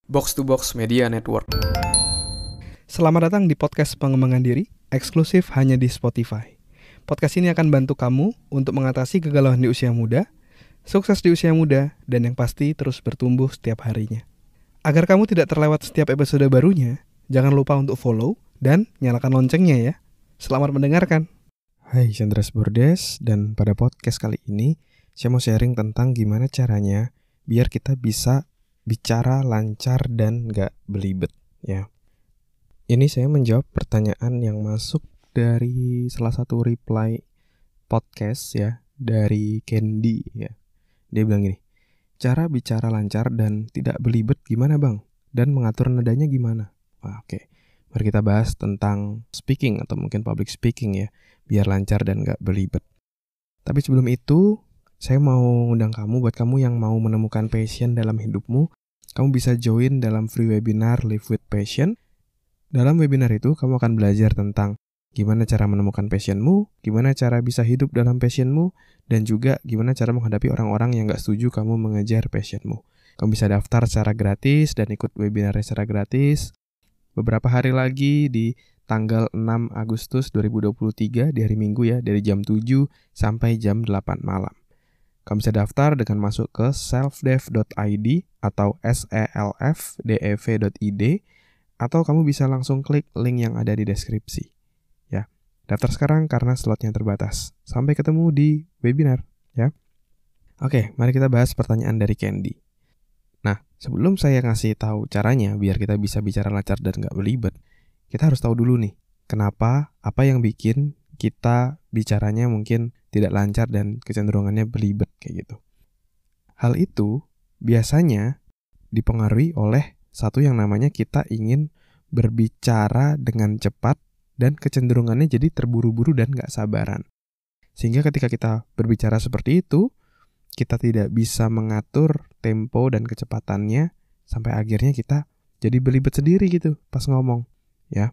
Box to Box Media Network. Selamat datang di podcast pengembangan diri, eksklusif hanya di Spotify. Podcast ini akan bantu kamu untuk mengatasi kegalauan di usia muda, sukses di usia muda, dan yang pasti terus bertumbuh setiap harinya. Agar kamu tidak terlewat setiap episode barunya, jangan lupa untuk follow dan nyalakan loncengnya ya. Selamat mendengarkan. Hai, Chandras Bordes, dan pada podcast kali ini saya mau sharing tentang gimana caranya biar kita bisa bicara lancar dan gak belibet ya. Ini saya menjawab pertanyaan yang masuk dari salah satu reply podcast ya, dari Candy ya. Dia bilang gini, cara bicara lancar dan tidak belibet gimana bang? Dan mengatur nadanya gimana? Wah, oke. Mari kita bahas tentang speaking atau mungkin public speaking ya, biar lancar dan gak belibet. Tapi sebelum itu, saya mau undang kamu, buat kamu yang mau menemukan passion dalam hidupmu, kamu bisa join dalam free webinar Live with Passion. Dalam webinar itu, kamu akan belajar tentang gimana cara menemukan passionmu, gimana cara bisa hidup dalam passionmu, dan juga gimana cara menghadapi orang-orang yang gak setuju kamu mengejar passionmu. Kamu bisa daftar secara gratis dan ikut webinarnya secara gratis. Beberapa hari lagi di tanggal 6 Agustus 2023 di hari Minggu ya, dari jam 7 sampai jam 8 malam. Kamu bisa daftar dengan masuk ke selfdev.id atau selfdev.id, atau kamu bisa langsung klik link yang ada di deskripsi. Ya, daftar sekarang karena slotnya terbatas. Sampai ketemu di webinar ya. Oke, mari kita bahas pertanyaan dari Candy. Nah, sebelum saya ngasih tahu caranya biar kita bisa bicara lancar dan gak belibet, kita harus tahu dulu nih, kenapa, apa yang bikin kita bicaranya mungkin tidak lancar dan kecenderungannya belibet kayak gitu. Hal itu biasanya dipengaruhi oleh satu yang namanya kita ingin berbicara dengan cepat dan kecenderungannya jadi terburu-buru dan gak sabaran. Sehingga ketika kita berbicara seperti itu, kita tidak bisa mengatur tempo dan kecepatannya sampai akhirnya kita jadi belibet sendiri gitu pas ngomong ya.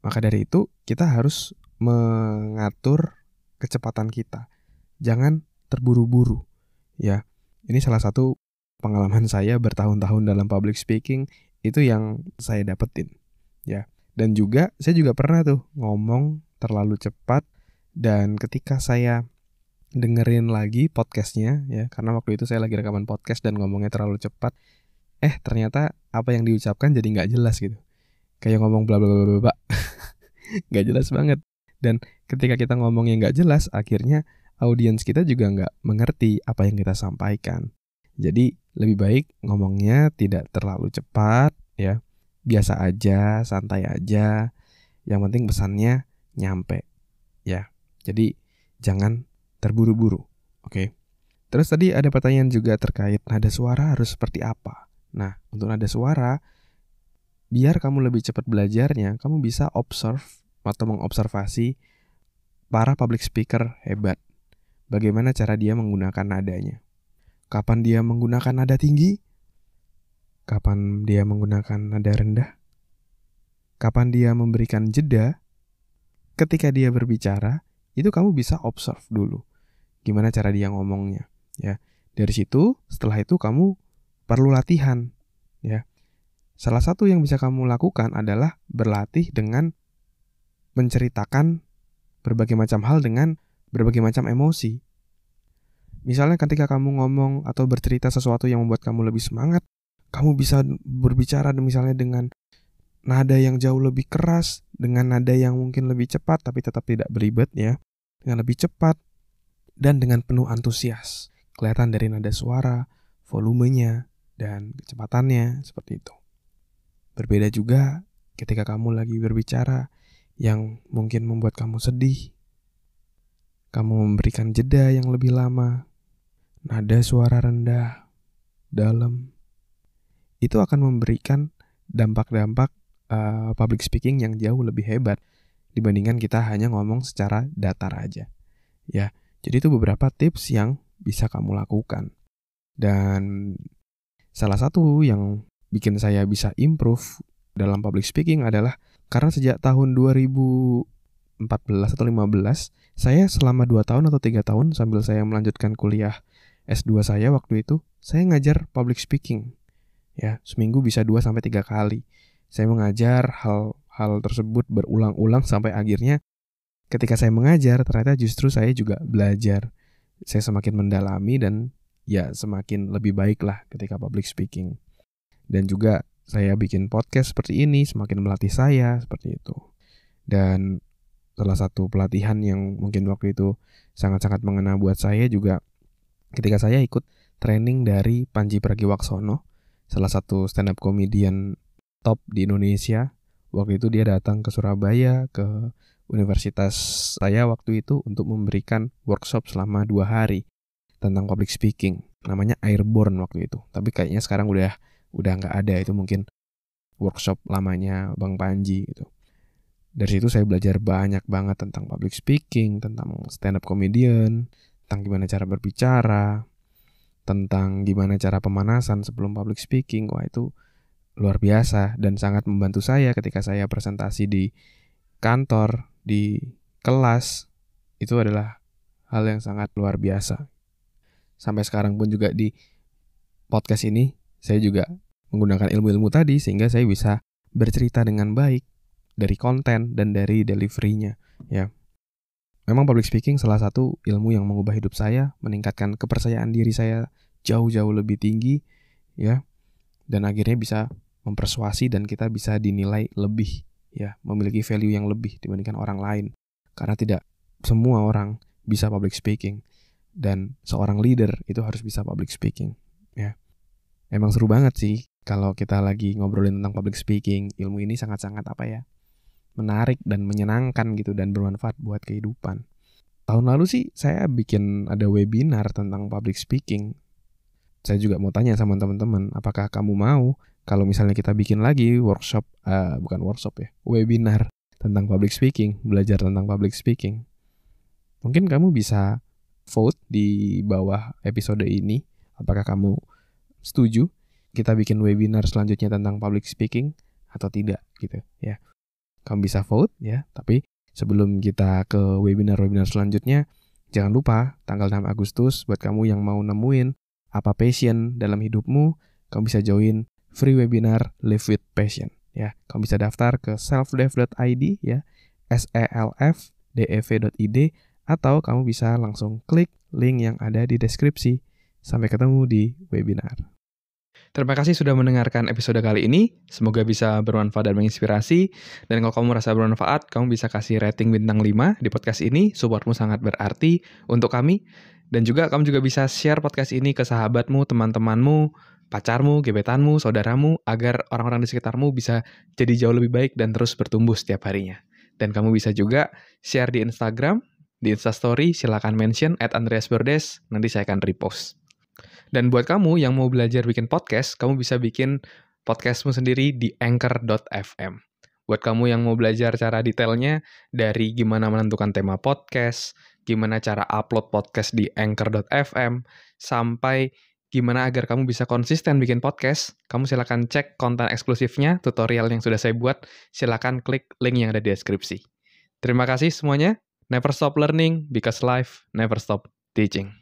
Maka dari itu kita harus mengatur kecepatan kita. Jangan terburu-buru ya. Ini salah satu pengalaman saya bertahun-tahun dalam public speaking, itu yang saya dapetin ya. Dan juga saya juga pernah tuh ngomong terlalu cepat, dan ketika saya dengerin lagi podcastnya ya, karena waktu itu saya lagi rekaman podcast dan ngomongnya terlalu cepat, ternyata apa yang diucapkan jadi nggak jelas gitu, kayak ngomong bla bla bla bla nggak jelas banget. Dan ketika kita ngomongnya nggak jelas, akhirnya audiens kita juga nggak mengerti apa yang kita sampaikan. Jadi lebih baik ngomongnya tidak terlalu cepat ya, biasa aja, santai aja, yang penting pesannya nyampe ya. Jadi jangan terburu-buru, oke? Terus tadi ada pertanyaan juga terkait nada suara harus seperti apa. Nah, untuk nada suara, biar kamu lebih cepat belajarnya, kamu bisa observe atau mengobservasi para public speaker hebat. Bagaimana cara dia menggunakan nadanya. Kapan dia menggunakan nada tinggi? Kapan dia menggunakan nada rendah? Kapan dia memberikan jeda? Ketika dia berbicara, itu kamu bisa observe dulu. Gimana cara dia ngomongnya ya. Dari situ, setelah itu kamu perlu latihan ya. Salah satu yang bisa kamu lakukan adalah berlatih dengan menceritakan berbagai macam hal dengan berbagai macam emosi. Misalnya ketika kamu ngomong atau bercerita sesuatu yang membuat kamu lebih semangat, kamu bisa berbicara misalnya dengan nada yang jauh lebih keras, dengan nada yang mungkin lebih cepat tapi tetap tidak belibet ya, dengan lebih cepat dan dengan penuh antusias. Kelihatan dari nada suara, volumenya, dan kecepatannya seperti itu. Berbeda juga ketika kamu lagi berbicara yang mungkin membuat kamu sedih. Kamu memberikan jeda yang lebih lama, nada suara rendah, dalam. Itu akan memberikan dampak-dampak public speaking yang jauh lebih hebat dibandingkan kita hanya ngomong secara datar aja. Ya, jadi itu beberapa tips yang bisa kamu lakukan. Dan salah satu yang bikin saya bisa improve dalam public speaking adalah karena sejak tahun 2014 atau 15, saya selama 2 tahun atau 3 tahun sambil saya melanjutkan kuliah S2 saya waktu itu, saya ngajar public speaking Ya, seminggu bisa 2-3 kali. Saya mengajar hal tersebut berulang-ulang sampai akhirnya ketika saya mengajar ternyata justru saya juga belajar. Saya semakin mendalami dan ya semakin lebih baik lah ketika public speaking. Dan juga saya bikin podcast seperti ini semakin melatih saya seperti itu. Dan salah satu pelatihan yang mungkin waktu itu sangat-sangat mengena buat saya juga ketika saya ikut training dari Panji Pragiwaksono, salah satu stand up comedian top di Indonesia. Waktu itu dia datang ke Surabaya, ke universitas saya waktu itu untuk memberikan workshop selama 2 hari tentang public speaking. Namanya Airborne waktu itu. Tapi kayaknya sekarang udah nggak ada, itu mungkin workshop lamanya Bang Panji gitu. Dari situ saya belajar banyak banget tentang public speaking, tentang stand up comedian, tentang gimana cara berbicara, tentang gimana cara pemanasan sebelum public speaking. Wah, itu luar biasa dan sangat membantu saya ketika saya presentasi di kantor, di kelas. Itu adalah hal yang sangat luar biasa. Sampai sekarang pun juga di podcast ini saya juga menggunakan ilmu-ilmu tadi sehingga saya bisa bercerita dengan baik dari konten dan dari delivery-nya, ya. Memang public speaking salah satu ilmu yang mengubah hidup saya, meningkatkan kepercayaan diri saya jauh-jauh lebih tinggi, ya. Dan akhirnya bisa mempersuasi dan kita bisa dinilai lebih, ya, memiliki value yang lebih dibandingkan orang lain. Karena tidak semua orang bisa public speaking dan seorang leader itu harus bisa public speaking, ya. Emang seru banget sih kalau kita lagi ngobrolin tentang public speaking. Ilmu ini sangat-sangat menarik dan menyenangkan gitu dan bermanfaat buat kehidupan. Tahun lalu sih saya bikin ada webinar tentang public speaking. Saya juga mau tanya sama teman-teman, apakah kamu mau kalau misalnya kita bikin lagi webinar tentang public speaking, belajar tentang public speaking. Mungkin kamu bisa vote di bawah episode ini, apakah kamu setuju kita bikin webinar selanjutnya tentang public speaking atau tidak gitu ya. Kamu bisa vote ya, tapi sebelum kita ke webinar-webinar selanjutnya, jangan lupa tanggal 6 Agustus buat kamu yang mau nemuin apa passion dalam hidupmu, kamu bisa join free webinar Live with Passion ya. Kamu bisa daftar ke selfdev.id ya, selfdev.id, atau kamu bisa langsung klik link yang ada di deskripsi. Sampai ketemu di webinar. Terima kasih sudah mendengarkan episode kali ini. Semoga bisa bermanfaat dan menginspirasi. Dan kalau kamu merasa bermanfaat, kamu bisa kasih rating bintang 5 di podcast ini. Supportmu sangat berarti untuk kami. Dan juga kamu juga bisa share podcast ini ke sahabatmu, teman-temanmu, pacarmu, gebetanmu, saudaramu, agar orang-orang di sekitarmu bisa jadi jauh lebih baik dan terus bertumbuh setiap harinya. Dan kamu bisa juga share di Instagram, di Instastory, silakan mention @andreasberdes, nanti saya akan repost. Dan buat kamu yang mau belajar bikin podcast, kamu bisa bikin podcastmu sendiri di anchor.fm. Buat kamu yang mau belajar cara detailnya, dari gimana menentukan tema podcast, gimana cara upload podcast di anchor.fm, sampai gimana agar kamu bisa konsisten bikin podcast, kamu silakan cek konten eksklusifnya, tutorial yang sudah saya buat, silakan klik link yang ada di deskripsi. Terima kasih semuanya. Never stop learning, because life never stop teaching.